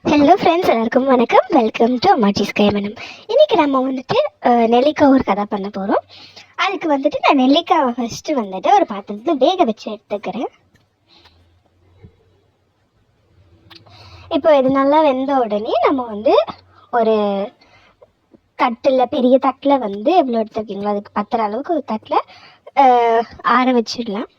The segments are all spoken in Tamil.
ஹலோ ஃப்ரெண்ட்ஸ், எல்லாருக்கும் வணக்கம். Welcome to Ammachi's Kaimanam. இன்றைக்கி நம்ம வந்துட்டு நெல்லிக்காய் ஒரு கதை பண்ண போகிறோம். அதுக்கு வந்துட்டு நான் நெல்லிக்காவை ஃபஸ்ட்டு வந்துட்டு ஒரு பாத்திரத்தில் வேக வச்சு எடுத்துக்கிறேன். இப்போ இது நல்லா வெந்த உடனே நம்ம வந்து ஒரு தட்டில், பெரிய தட்டில் வந்து எவ்வளோ எடுத்துருக்கீங்களோ அதுக்கு பத்துற அளவுக்கு ஒரு தட்டில் ஆற வச்சிடலாம்.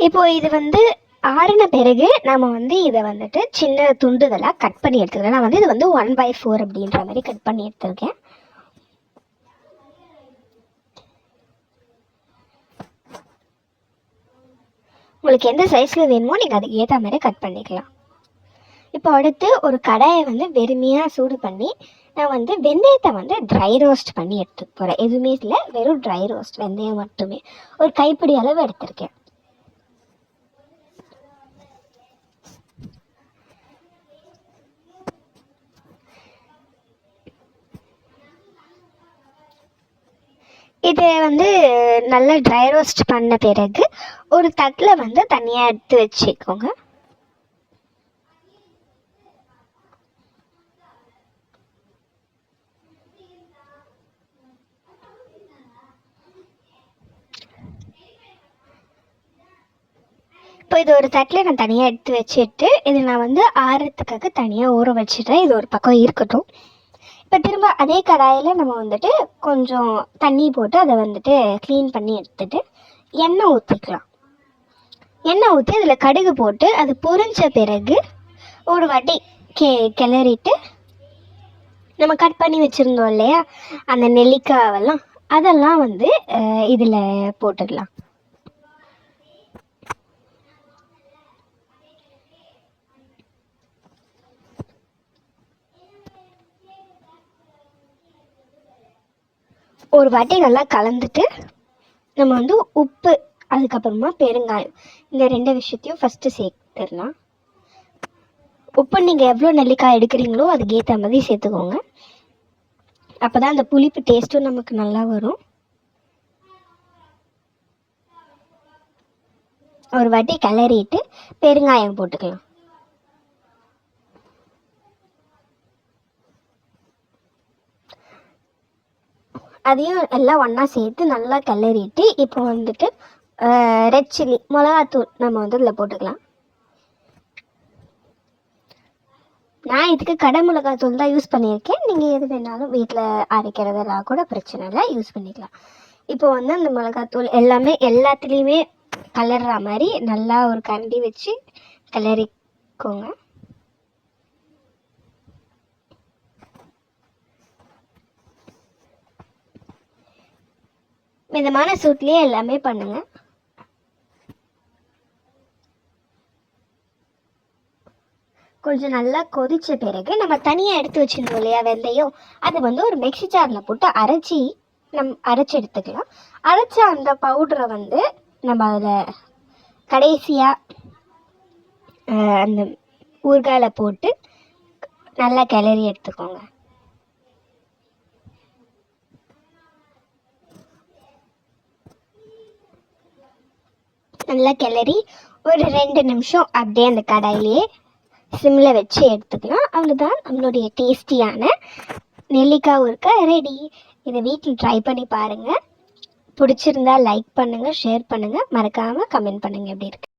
இப்போ இது வந்து ஆறின பிறகு நம்ம வந்து இதை வந்துட்டு சின்ன துண்டுகளாக கட் பண்ணி எடுத்துக்கிறேன். நான் வந்து இது வந்து 1/4 அப்படின்ற மாதிரி கட் பண்ணி எடுத்துருக்கேன். உங்களுக்கு எந்த சைஸில் வேணுமோ நீங்கள் அதுக்கு ஏற்ற மாதிரி கட் பண்ணிக்கலாம். இப்போ அடுத்து ஒரு கடாயை வந்து வெறுமையாக சூடு பண்ணி நான் வந்து வெந்தயத்தை வந்து ட்ரை ரோஸ்ட் பண்ணி எடுத்துக்க போகிறேன். எதுவுமே இல்லை, வெறும் ட்ரை ரோஸ்ட், வெந்தயம் மட்டுமே. ஒரு கைப்பிடி அளவு எடுத்திருக்கேன். இது வந்து நல்லா ட்ரை ரோஸ்ட் பண்ண பிறகு ஒரு தட்டில் வந்து தனியாக எடுத்து வச்சுக்கோங்க. இப்போ இது ஒரு தட்டில் நான் தனியாக எடுத்து வச்சுட்டு இது நான் வந்து ஆறுறதுக்காக தனியாக ஊற வச்சுட்டேன். இது ஒரு பக்கம் இருக்கட்டும். இப்போ திரும்ப அதே கடாயில் நம்ம வந்துட்டு கொஞ்சம் தண்ணி போட்டு அதை வந்துட்டு க்ளீன் பண்ணி எடுத்துட்டு எண்ணெய் ஊற்றிக்கலாம். எண்ணெய் ஊற்றி அதில் கடுகு போட்டு அது பொரிஞ்ச பிறகு ஒரு வாட்டி கிளறிட்டு நம்ம கட் பண்ணி வச்சுருந்தோம் இல்லையா அந்த நெல்லிக்காவெல்லாம், அதெல்லாம் வந்து இதில் போட்டுடலாம். ஒரு வாட்டி நல்லா கலந்துட்டு நம்ம வந்து உப்பு, அதுக்கப்புறமா பெருங்காயம், இந்த 2 விஷயத்தையும் ஃபஸ்ட்டு சேர்த்துடலாம். உப்பு நீங்கள் எவ்வளோ நெல்லிக்காய் எடுக்கிறீங்களோ அதுக்கு ஏற்ற மாதிரி சேர்த்துக்கோங்க. அப்போ தான் அந்த புளிப்பு டேஸ்ட்டும் நமக்கு நல்லா வரும். ஒரு வாட்டி கிளறிட்டு பெருங்காயம் போட்டுக்கலாம். அதையும் எல்லாம் ஒன்றா சேர்த்து நல்லா கிளறிட்டு இப்போ வந்துட்டு ரெட் சில்லி, மிளகாத்தூள் நம்ம வந்து இதில் போட்டுக்கலாம். நான் இதுக்கு கடை மிளகாத்தூள் தான் யூஸ் பண்ணியிருக்கேன். நீங்கள் எது வேணாலும் வீட்டில் அரைக்கிறதெல்லாம் கூட பிரச்சனை இல்லை, யூஸ் பண்ணிக்கலாம். இப்போ வந்து அந்த மிளகாத்தூள் எல்லாமே எல்லாத்துலேயுமே கலர்ற மாதிரி நல்லா ஒரு கரண்டி வச்சு கிளறிக்கோங்க. மிதமான சூட்லேயே எல்லாமே பண்ணுங்கள். கொஞ்சம் நல்லா கொதித்த பிறகு நம்ம தனியாக எடுத்து வச்சுருந்தோம் இல்லையா வெந்தயம், அது வந்து ஒரு மிக்ஸி ஜாரில் போட்டு அரைச்சி எடுத்துக்கலாம். அரைச்ச அந்த பவுடரை வந்து நம்ம அதில் கடைசியாக அந்த ஊறுகாயில் போட்டு நல்லா கிளறி எடுத்துக்கோங்க. நல்லா கிளறி ஒரு 2 நிமிஷம் அப்படியே அந்த கடாயிலேயே சிம்மில் வச்சு எடுத்துக்கலாம். அவ்வளோதான், நம்மளுடைய டேஸ்டியான நெல்லிக்காய் ஊறுகாய் ரெடி. இதை வீட்டில் ட்ரை பண்ணி பாருங்கள். பிடிச்சிருந்தா லைக் பண்ணுங்கள், ஷேர் பண்ணுங்கள், மறக்காமல் கமெண்ட் பண்ணுங்கள் எப்படி இருக்கு.